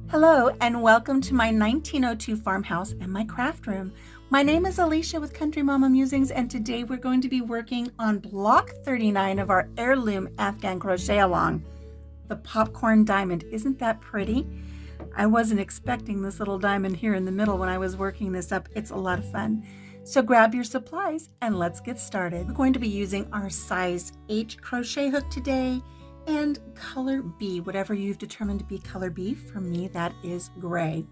Hello and welcome to my 1902 farmhouse and my craft room. My name is Alicia with Country Mama Musings, and today we're going to be working on block 39 of our Heirloom Afghan crochet along. The popcorn diamond, isn't that pretty? I wasn't expecting this little diamond here in the middle when I was working this up. It's a lot of fun. So grab your supplies and let's get started. We're going to be using our size H crochet hook today and color B, whatever you've determined to be color B. For me, that is gray.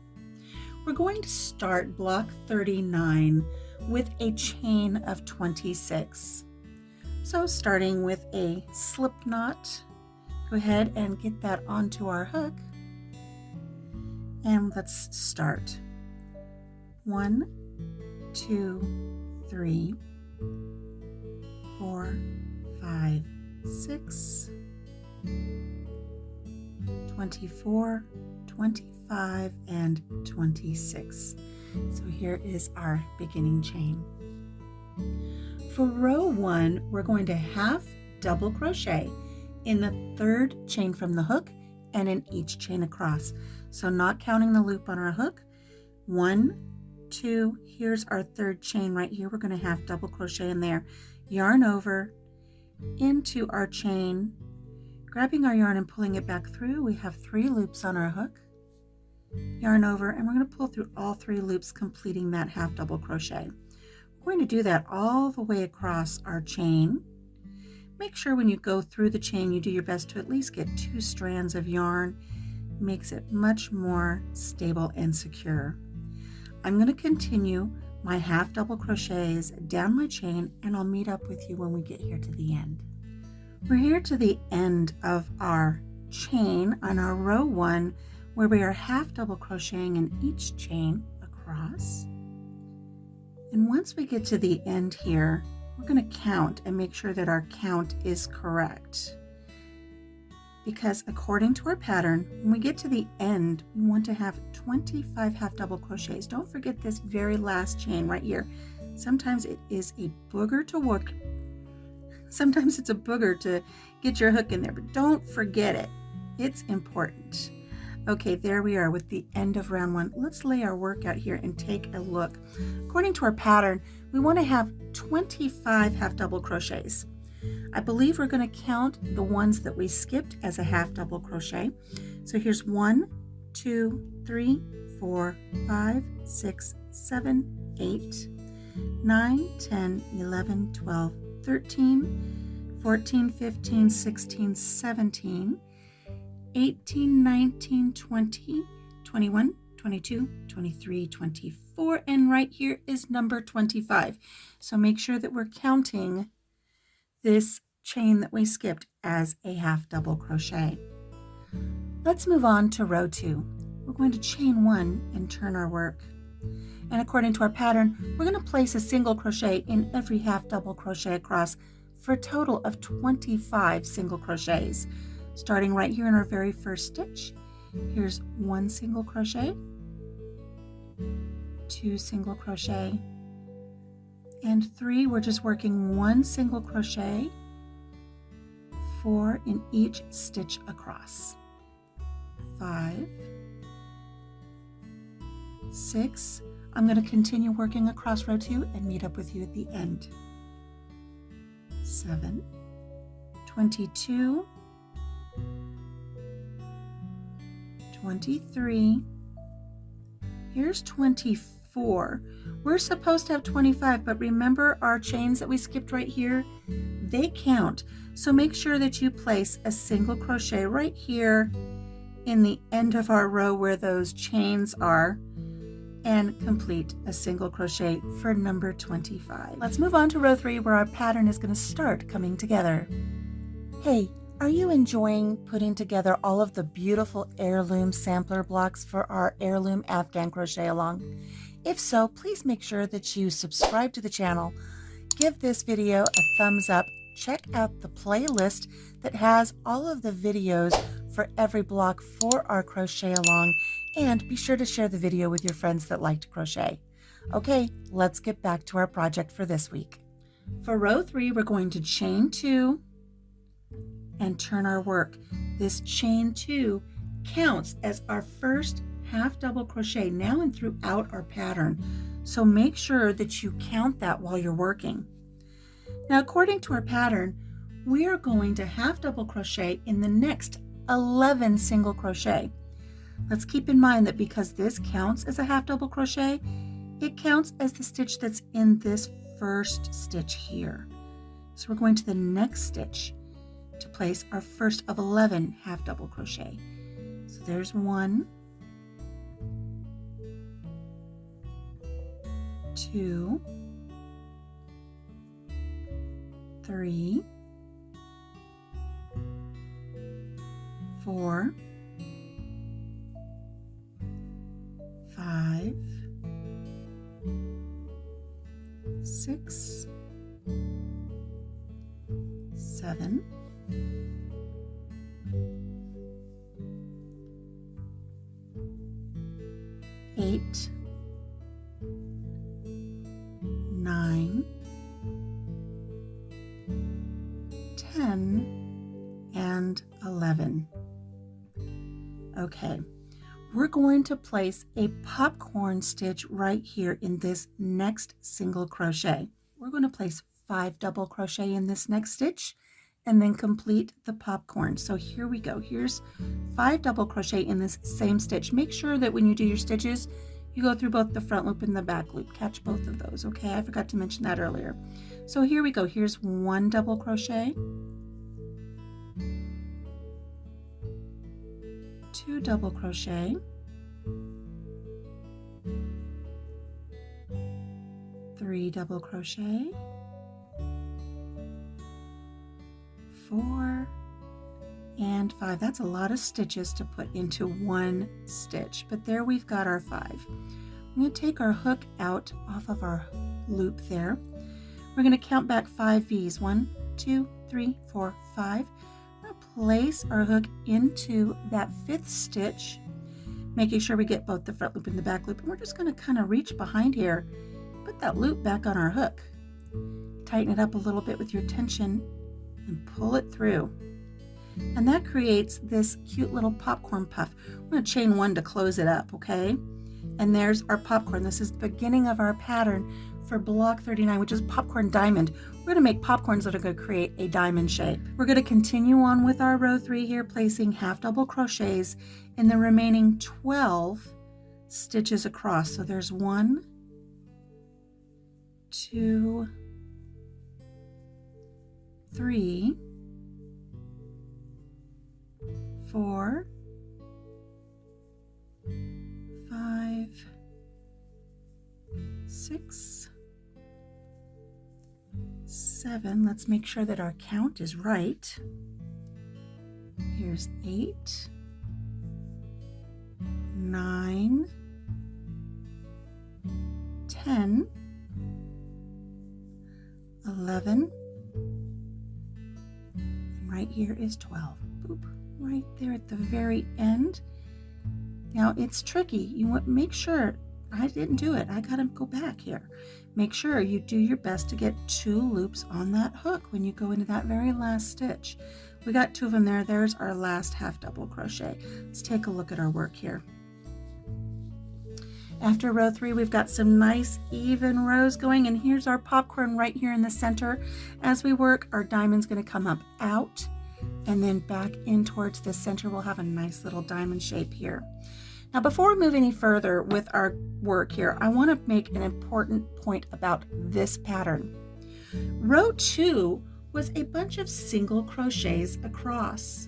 We're going to start block 39 with a chain of 26. So starting with a slip knot, go ahead and get that onto our hook. And let's start. 1, 2, 3, 4, 5, 6, 24, 25, and 26. So here is our beginning chain. For row 1, we're going to half double crochet in the third chain from the hook and in each chain across. So not counting the loop on our hook. 1, 2, here's our third chain right here. We're going to half double crochet in there. Yarn over into our chain, grabbing our yarn and pulling it back through. We have 3 loops on our hook. Yarn over, and we're going to pull through all 3 loops, completing that half double crochet. We're going to do that all the way across our chain. Make sure when you go through the chain you do your best to at least get 2 strands of yarn. It makes it much more stable and secure. I'm going to continue my half double crochets down my chain, and I'll meet up with you when we get here to the end. We're here to the end of our chain on our row 1, where we are half double crocheting in each chain across. And once we get to the end here, we're going to count and make sure that our count is correct. Because according to our pattern, when we get to the end, we want to have 25 half double crochets. Don't forget this very last chain right here. Sometimes it is a booger to work. Sometimes it's a booger to get your hook in there, but don't forget it. It's important. Okay, there we are with the end of round 1. Let's lay our work out here and take a look. According to our pattern, we want to have 25 half double crochets. I believe we're going to count the ones that we skipped as a half double crochet. So here's 1, 2, 3, 4, 5, 6, 7, 8, 9, 10, 11, 12, 13, 14, 15, 16, 17, 18, 19, 20, 21, 22, 23, 24, and right here is number 25. So make sure that we're counting this chain that we skipped as a half double crochet. Let's move on to row 2. We're going to chain 1 and turn our work. And according to our pattern, we're going to place a single crochet in every half double crochet across for a total of 25 single crochets. Starting right here in our very first stitch, here's 1 single crochet, 2 single crochet, and 3, we're just working 1 single crochet, 4 in each stitch across, 5, 6, I'm going to continue working across row 2 and meet up with you at the end, 7, 22, 23, here's 24. We're supposed to have 25, but remember our chains that we skipped right here? They count. So make sure that you place a single crochet right here in the end of our row where those chains are, and complete a single crochet for number 25. Let's move on to row 3, where our pattern is going to start coming together. Hey, are you enjoying putting together all of the beautiful heirloom sampler blocks for our Heirloom Afghan crochet along? If so, please make sure that you subscribe to the channel, give this video a thumbs up, check out the playlist that has all of the videos for every block for our crochet along, and be sure to share the video with your friends that like to crochet. Okay, let's get back to our project for this week. For row 3, we're going to chain 2 and turn our work. This chain 2 counts as our first half double crochet now and throughout our pattern. So make sure that you count that while you're working. Now, according to our pattern, we are going to half double crochet in the next 11 single crochet. Let's keep in mind that because this counts as a half double crochet, it counts as the stitch that's in this first stitch here. So we're going to the next stitch to place our first of 11 half double crochet. So there's 1, 2, 3, 4, 5, 6, 7, 8, 9, 10, and 11. Okay, we're going to place a popcorn stitch right here in this next single crochet. We're going to place 5 double crochet in this next stitch and then complete the popcorn. So here we go. Here's 5 double crochet in this same stitch. Make sure that when you do your stitches, you go through both the front loop and the back loop. Catch both of those, okay? I forgot to mention that earlier. So here we go. Here's 1 double crochet, 2 double crochet, 3 double crochet, 4, and 5. That's a lot of stitches to put into one stitch, but there we've got our 5. I'm going to take our hook out off of our loop there. We're going to count back 5 V's. 1, 2, 3, 4, 5. I'm going to place our hook into that 5th stitch, making sure we get both the front loop and the back loop. And we're just going to kind of reach behind here, put that loop back on our hook. Tighten it up a little bit with your tension and pull it through. And that creates this cute little popcorn puff. We're going to chain 1 to close it up, okay? And there's our popcorn. This is the beginning of our pattern for block 39, which is popcorn diamond. We're going to make popcorns that are going to create a diamond shape. We're going to continue on with our row 3 here, placing half double crochets in the remaining 12 stitches across. So there's 1, 2, 3, 4, 5, 6, 7. Let's make sure that our count is right. Here's 8, 9, 10, 11, and right here is 12. Boop, right there at the very end. Now it's tricky. You want make sure, I didn't do it. I gotta go back here. Make sure you do your best to get 2 loops on that hook when you go into that very last stitch. We got 2 of them there. There's our last half double crochet. Let's take a look at our work here. After row 3, we've got some nice even rows going, and here's our popcorn right here in the center. As we work, our diamond's going to come up out and then back in towards the center. We'll have a nice little diamond shape here. Now, before we move any further with our work here, I want to make an important point about this pattern. Row 2 was a bunch of single crochets across.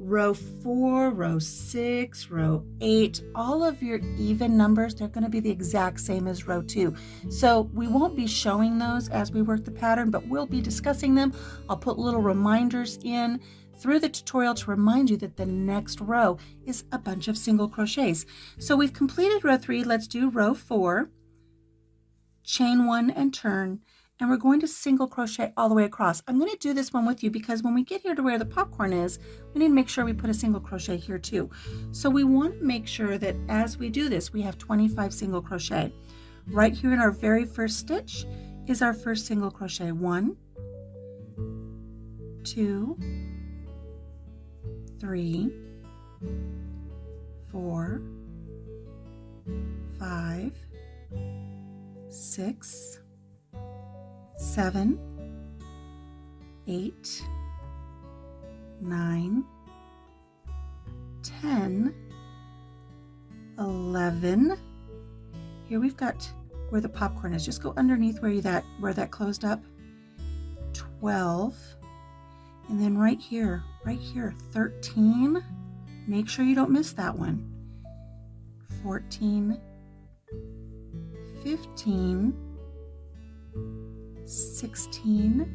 Row 4, row 6, row 8, all of your even numbers, they're going to be the exact same as row 2. So we won't be showing those as we work the pattern, but we'll be discussing them. I'll put little reminders in through the tutorial to remind you that the next row is a bunch of single crochets. So we've completed row 3. Let's do row 4, chain 1 and turn, and we're going to single crochet all the way across. I'm going to do this one with you because when we get here to where the popcorn is, we need to make sure we put a single crochet here too. So we want to make sure that as we do this, we have 25 single crochet. Right here in our very first stitch is our first single crochet. 1, 2, 3, 4, 5, 6, 7, 8, 9, 10, 11. Here we've got where the popcorn is. Just go underneath where that closed up. 12. And then right here, 13. Make sure you don't miss that one. 14, 15, 16,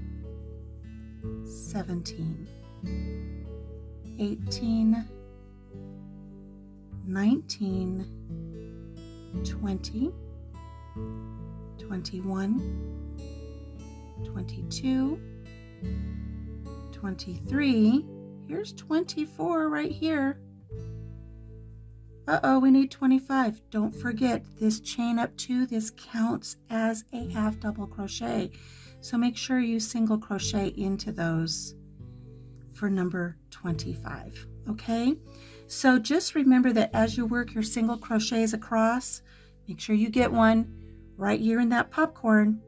17, 18, 19, 20, 21, 22, 23. Here's 24 right here. Uh-oh, we need 25. Don't forget, this chain up 2, this counts as a half double crochet. So make sure you single crochet into those for number 25, okay? So just remember that as you work your single crochets across, make sure you get one right here in that popcorn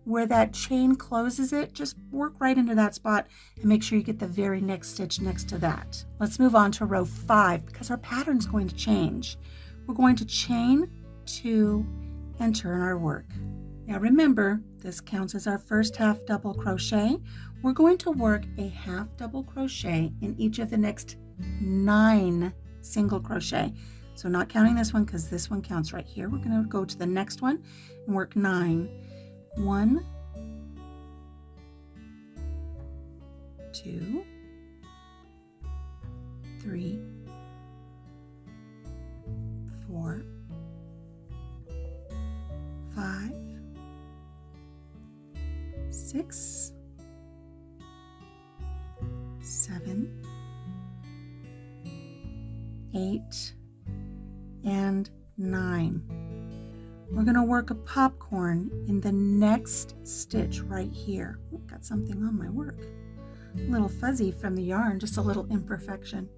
where that chain closes it. Just work right into that spot and make sure you get the very next stitch next to that. Let's move on to row 5 because our pattern's going to change. We're going to chain 2 and turn our work. Now remember, this counts as our first half double crochet. We're going to work a half double crochet in each of the next 9 single crochet. So not counting this one because this one counts right here. We're going to go to the next one and work 9. 1, 2, 3, 4, 5, 6, 7, 8, and 9. We're going to work a popcorn in the next stitch right here. Ooh, got something on my work. A little fuzzy from the yarn, just a little imperfection.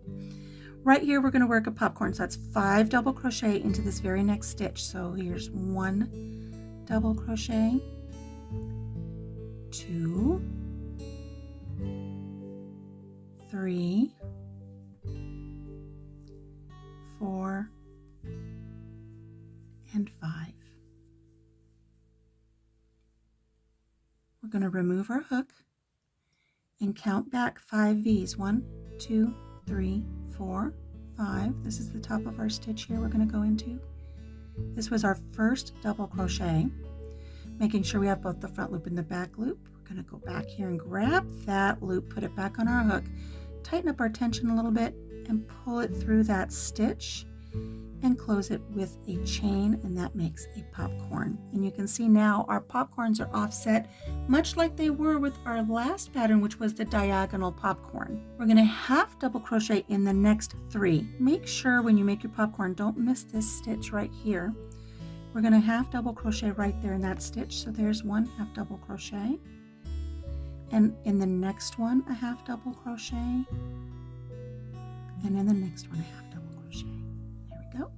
Right here we're going to work a popcorn, so that's 5 double crochet into this very next stitch. So here's 1 double crochet, 2, 3, 4, and 5. We're going to remove our hook and count back 5 V's. 1, 2, 3, 4, 5. This is the top of our stitch here we're going to go into. This was our first double crochet, making sure we have both the front loop and the back loop. We're going to go back here and grab that loop, put it back on our hook, tighten up our tension a little bit, and pull it through that stitch and close it with a chain, and that makes a popcorn. And you can see now our popcorns are offset much like they were with our last pattern, which was the diagonal popcorn. We're going to half double crochet in the next 3. Make sure when you make your popcorn, don't miss this stitch right here. We're going to half double crochet right there in that stitch. So there's 1 half double crochet, and in the next one a half double crochet, and in the next one a half double crochet. There we go.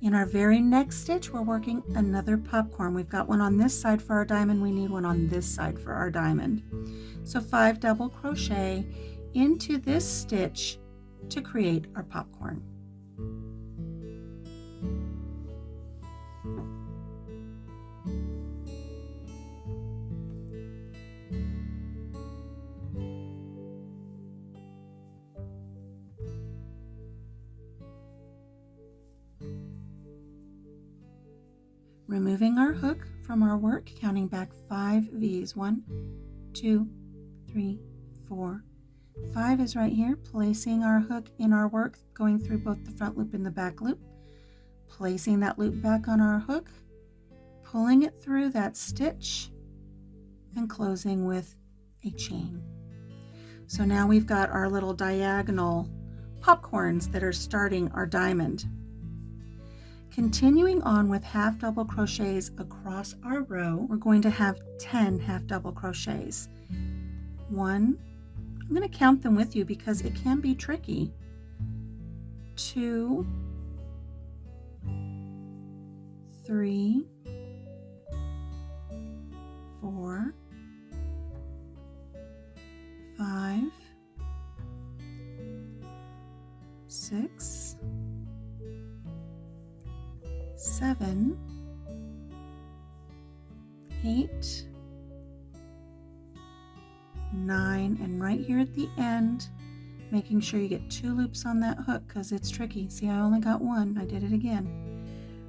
In our very next stitch, we're working another popcorn. We've got one on this side for our diamond. We need one on this side for our diamond. So 5 double crochet into this stitch to create our popcorn. Removing our hook from our work, counting back 5 V's. 1, 2, 3, 4, 5 is right here. Placing our hook in our work, going through both the front loop and the back loop. Placing that loop back on our hook, pulling it through that stitch, and closing with a chain. So now we've got our little diagonal popcorns that are starting our diamond. Continuing on with half double crochets across our row, we're going to have 10 half double crochets. 1, I'm going to count them with you because it can be tricky. 2, 3, 4, 5, 6, 7, 8, 9, and right here at the end, making sure you get 2 loops on that hook because it's tricky. See, I only got 1. I did it again.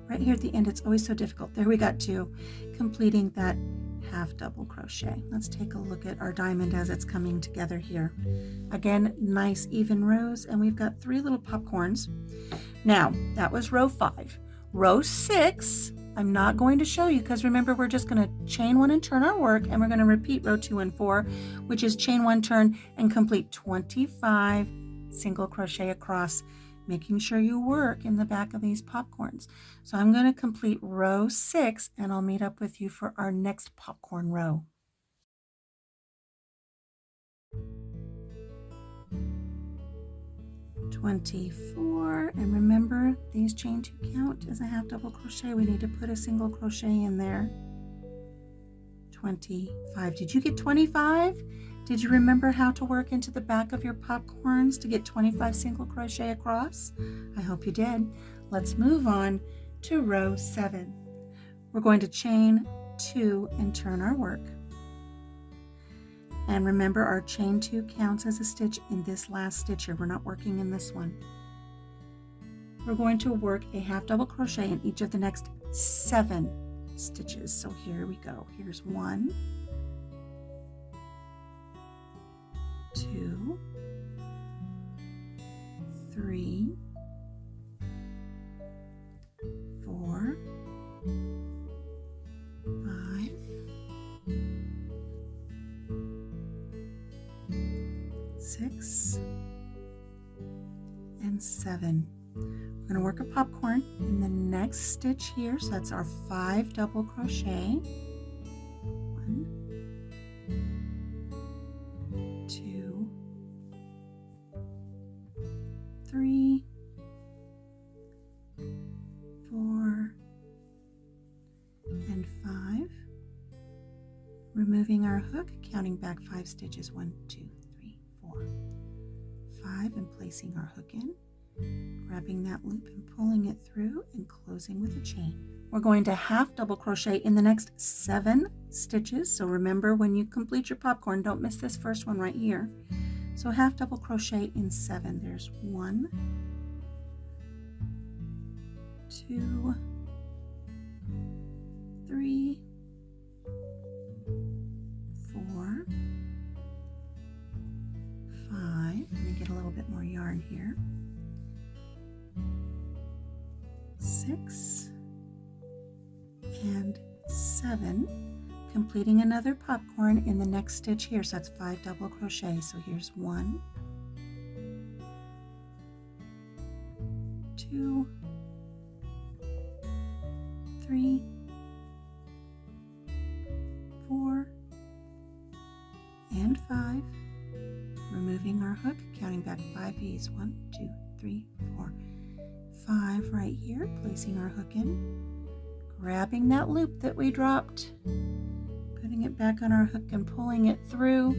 Right here at the end, it's always so difficult. There we got 2, completing that half double crochet. Let's take a look at our diamond as it's coming together here. Again, nice even rows, and we've got 3 little popcorns. Now, that was row 5. Row 6, I'm not going to show you because remember, we're just going to chain 1 and turn our work, and we're going to repeat row 2 and 4, which is chain 1, turn, and complete 25 single crochet across, making sure you work in the back of these popcorns. So I'm going to complete row 6, and I'll meet up with you for our next popcorn row. $24, and remember, these chain 2 count as a half double crochet. We need to put a single crochet in there. 25. Did you get 25? Did you remember how to work into the back of your popcorns to get 25 single crochet across? I hope you did. Let's move on to row 7. We're going to chain 2 and turn our work. And remember, our chain 2 counts as a stitch in this last stitch here. We're not working in this one. We're going to work a half double crochet in each of the next 7 stitches. So here we go. Here's 1, 2, 3, 4, 5, 6, and 7. We're going to work a popcorn in the next stitch here. So that's our 5 double crochet. 1, 2, 3, 4, and 5. Removing our hook, counting back 5 stitches. 1, 2, 3, 4, 5, and placing our hook in, grabbing that loop and pulling it through and closing with a chain. We're going to half double crochet in the next 7 stitches. So remember, when you complete your popcorn, don't miss this first one right here. So half double crochet in 7. There's 1, 2, 3, 4, 5. Let me get a little bit more yarn here. 6 and 7, completing another popcorn in the next stitch here. So that's 5 double crochet. So here's 1, 2, 3, 4, and 5. Removing our hook, counting back 5 V's. 1, 2, 3, 4, 5 right here, placing our hook in, grabbing that loop that we dropped, putting it back on our hook and pulling it through,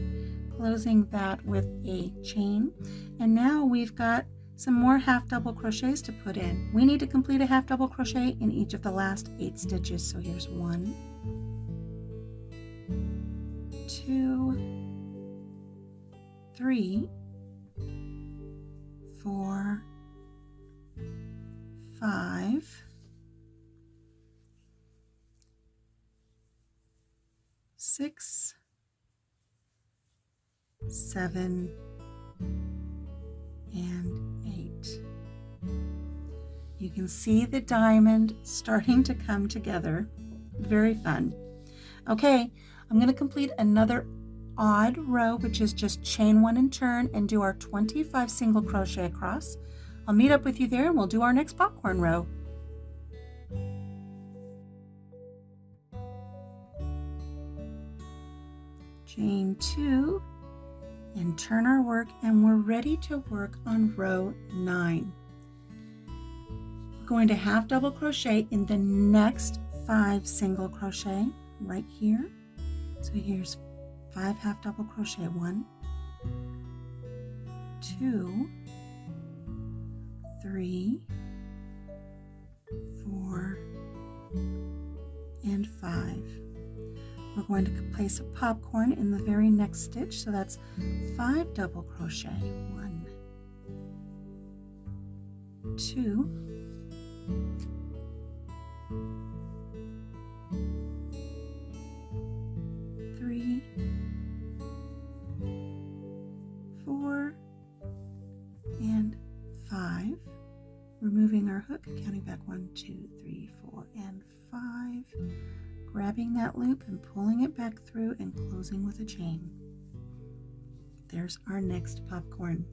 closing that with a chain. And now we've got some more half double crochets to put in. We need to complete a half double crochet in each of the last 8 stitches. So here's 1, 2, 3, 4, 5, 6, 7, and 8. You can see the diamond starting to come together. Very fun. Okay, I'm going to complete another odd row, which is just chain 1 and turn, and do our 25 single crochet across. I'll meet up with you there and we'll do our next popcorn row. Chain 2 and turn our work, and we're ready to work on row 9. going to half double crochet in the next 5 single crochet right here. So here's 5 half double crochet, 1, 2, 3, 4, and 5. We're going to place a popcorn in the very next stitch, so that's 5 double crochet, 1, 2, 3, 4, and 5. Removing our hook, counting back 1, 2, 3, 4, and 5. Grabbing that loop and pulling it back through and closing with a chain. There's our next popcorn.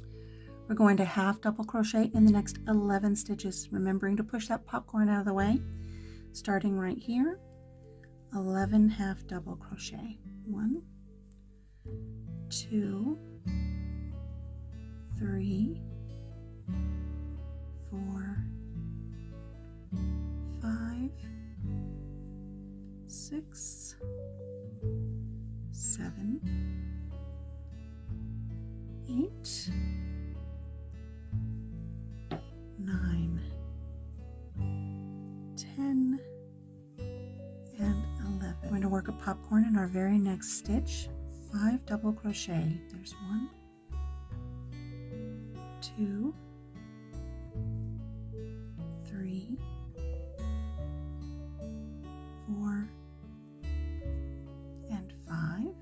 We're going to half double crochet in the next 11 stitches, remembering to push that popcorn out of the way. Starting right here, 11 half double crochet. 1, 2, 3, 4, 5, 6, 7, 8, 9, 10, and 11. We're going to work a popcorn in our very next stitch. 5 double crochet. There's 1, 2, 3, 4, and 5.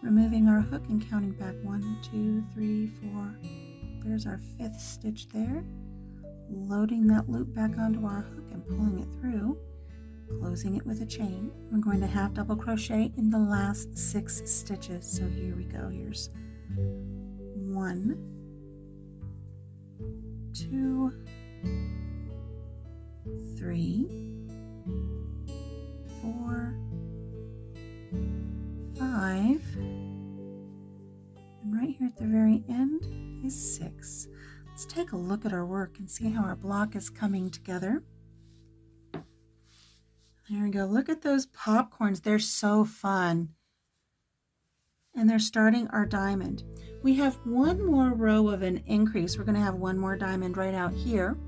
Removing our hook and counting back 1, 2, 3, 4. There's our 5th stitch there. Loading that loop back onto our hook and pulling it through, closing it with a chain. We're going to half double crochet in the last 6 stitches. So here we go. Here's 1, 2, 3, 4, 5, and right here at the very end is 6. Let's take a look at our work and see how our block is coming together. There we go. Look at those popcorns. They're so fun. And they're starting our diamond. We have one more row of an increase. We're going to have one more diamond right out here.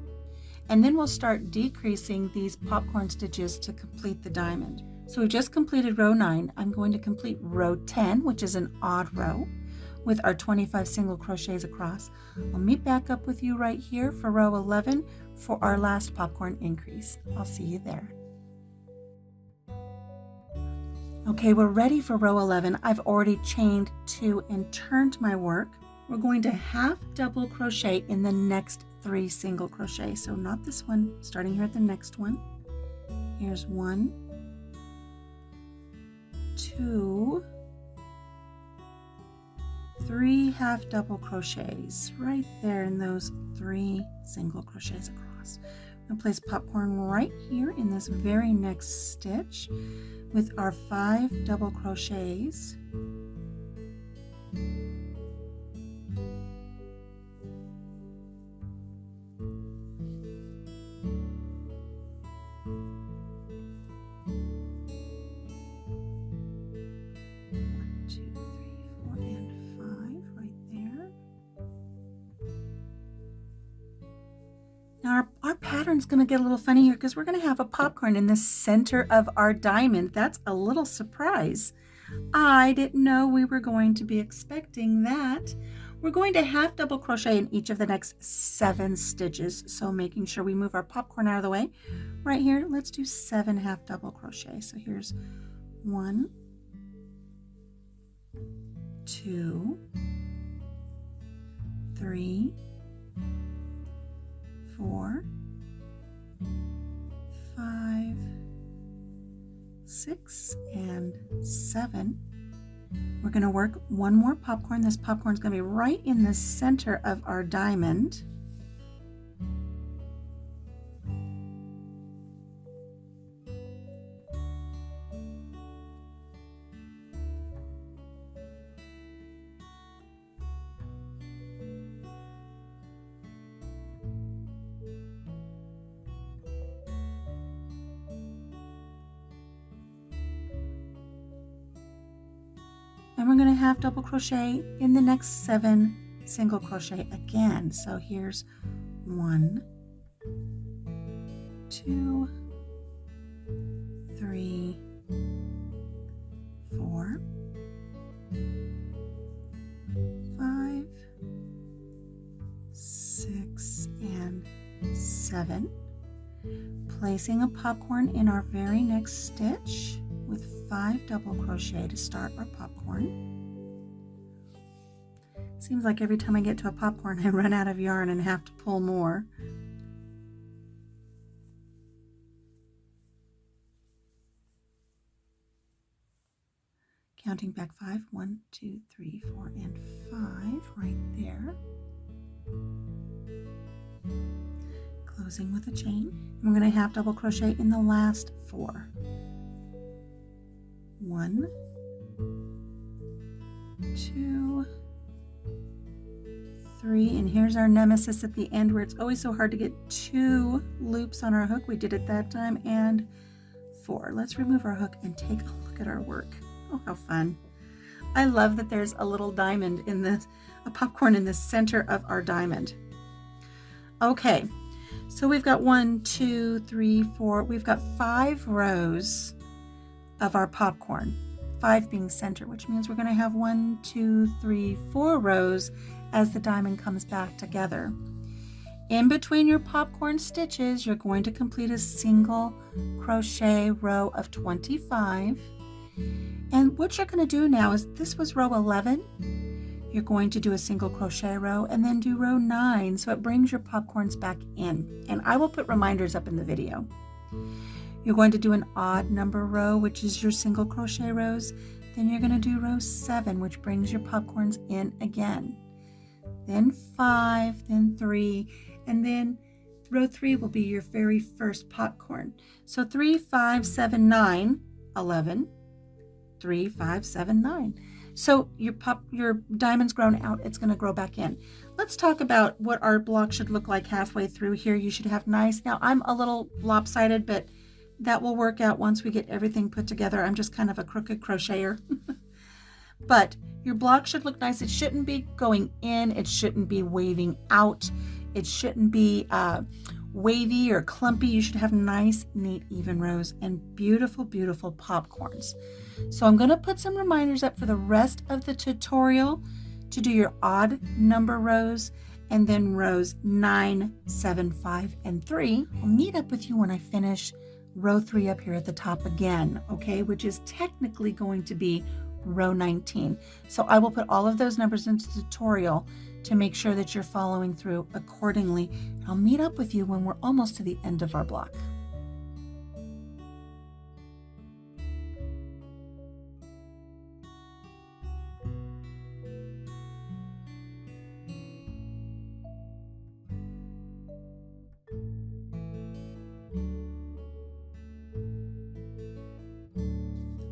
And then we'll start decreasing these popcorn stitches to complete the diamond. So we just completed row 9. I'm going to complete row 10, which is an odd row, with our 25 single crochets across. I'll meet back up with you right here for row 11 for our last popcorn increase. I'll see you there. Okay, we're ready for row 11. I've already chained 2 and turned my work. We're going to half double crochet in the next 3 single crochet. So not this one, starting here at the next one. Here's 1, 2, 3 half double crochets right there in those 3 single crochets across. I'm going to place popcorn right here in this very next stitch with our 5 double crochets. Now our pattern's going to get a little funny here because we're going to have a popcorn in the center of our diamond. That's a little surprise. I didn't know we were going to be expecting that. We're going to half double crochet in each of the next 7 stitches. So making sure we move our popcorn out of the way. Right here, let's do 7 half double crochet. So here's 1, 2, 3, 4, 5, 6, and 7. We're going to work one more popcorn. This popcorn is going to be right in the center of our diamond. we're going to half double crochet in the next 7 single crochet again. So here's 1, 2, 3, 4, 5, 6, and 7. Placing a popcorn in our very next stitch with 5 double crochet to start our popcorn. Seems like every time I get to a popcorn I run out of yarn and have to pull more. Counting back 5, 1, 2, 3, 4, and 5 right there. Closing with a chain. And we're going to half double crochet in the last 4. 1, 2, 3, and here's our nemesis at the end where it's always so hard to get 2 loops on our hook. We did it that time, and 4. Let's remove our hook and take a look at our work. Oh, how fun. I love that there's a little diamond in this, a popcorn in the center of our diamond. Okay, so we've got 1, 2, 3, 4, we've got 5 rows of our popcorn, 5 being center, which means we're going to have 1, 2, 3, 4 rows as the diamond comes back together. In between your popcorn stitches, you're going to complete a single crochet row of 25. And what you're going to do now is, this was row 11. You're going to do a single crochet row and then do row 9, so it brings your popcorns back in. And I will put reminders up in the video. You're going to do an odd number row, which is your single crochet rows. Then you're going to do row 7, which brings your popcorns in again. Then 5, then 3, and then row 3 will be your very first popcorn. So 3, 5, 7, 9, 11, 3, 5, 7, 9. So your diamond's grown out, it's going to grow back in. Let's talk about what our block should look like halfway through here. You should have nice, now I'm a little lopsided, but that will work out once we get everything put together. I'm just kind of a crooked crocheter. But your block should look nice. It shouldn't be going in. It shouldn't be waving out. It shouldn't be wavy or clumpy. You should have nice, neat, even rows and beautiful, beautiful popcorns. So I'm going to put some reminders up for the rest of the tutorial to do your odd number rows, and then rows 9, 7, 5, and 3. I'll meet up with you when I finish row 3 up here at the top again, okay, which is technically going to be row 19. So I will put all of those numbers into the tutorial to make sure that you're following through accordingly. I'll meet up with you when we're almost to the end of our block.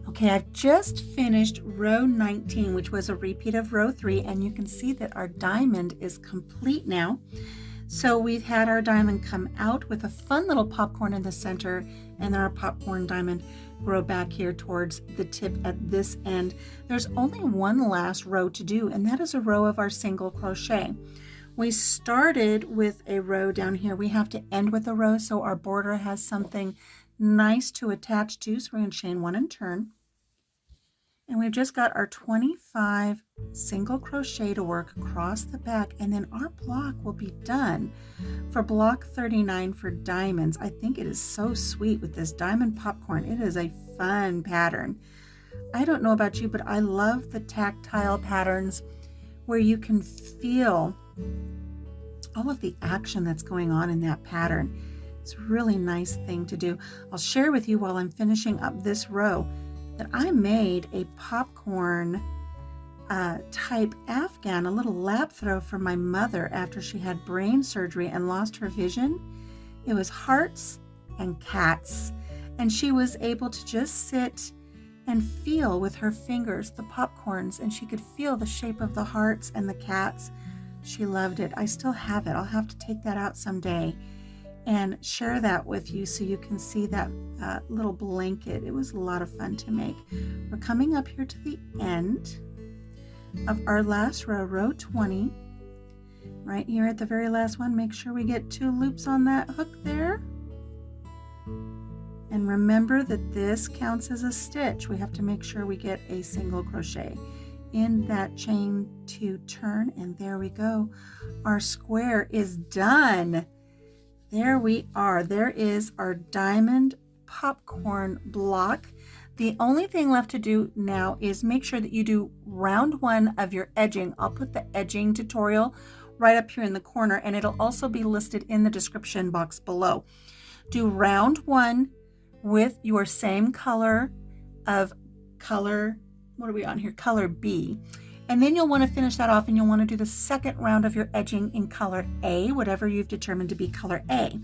Okay, I've just finished row 19, which was a repeat of row 3, and you can see that our diamond is complete now. So we've had our diamond come out with a fun little popcorn in the center, and then our popcorn diamond grow back here towards the tip at this end. There's only one last row to do, and that is a row of our single crochet. We started with a row down here. We have to end with a row so our border has something nice to attach to. So we're going to chain 1 and turn. And we've just got our 25 single crochet to work across the back, and then our block will be done for block 39 for diamonds. I think it is so sweet with this diamond popcorn. It is a fun pattern. I don't know about you, but I love the tactile patterns where you can feel all of the action that's going on in that pattern. It's a really nice thing to do. I'll share with you while I'm finishing up this row that I made a popcorn type Afghan, a little lap throw for my mother after she had brain surgery and lost her vision. It was hearts and cats, and she was able to just sit and feel with her fingers the popcorns, and she could feel the shape of the hearts and the cats. She loved it. I still have it. I'll have to take that out someday and share that with you so you can see that little blanket. It was a lot of fun to make. We're coming up here to the end, of our last row, row 20. Right here at the very last one, make sure we get 2 loops on that hook there. And remember that this counts as a stitch. We have to make sure we get a single crochet in that chain to turn, and there we go. Our square is done. There we are. There is our diamond popcorn block. The only thing left to do now is make sure that you do round 1 of your edging. I'll put the edging tutorial right up here in the corner, and it'll also be listed in the description box below. Do round 1 with your same color of color, what are we on here? Color B. And then you'll want to finish that off, and you'll want to do the second round of your edging in color A, whatever you've determined to be color A.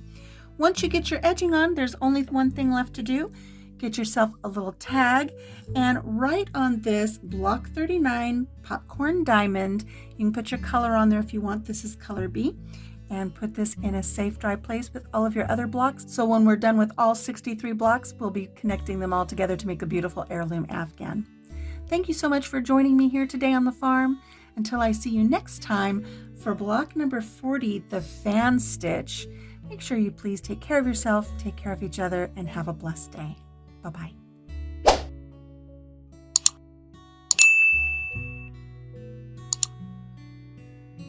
Once you get your edging on, there's only one thing left to do. Get yourself a little tag and write on this block 39 popcorn diamond. You can put your color on there if you want. This is color B. And put this in a safe, dry place with all of your other blocks. So when we're done with all 63 blocks, we'll be connecting them all together to make a beautiful heirloom Afghan. Thank you so much for joining me here today on the farm. Until I see you next time for block number 40, the fan stitch. Make sure you please take care of yourself, take care of each other, and have a blessed day. Bye-bye.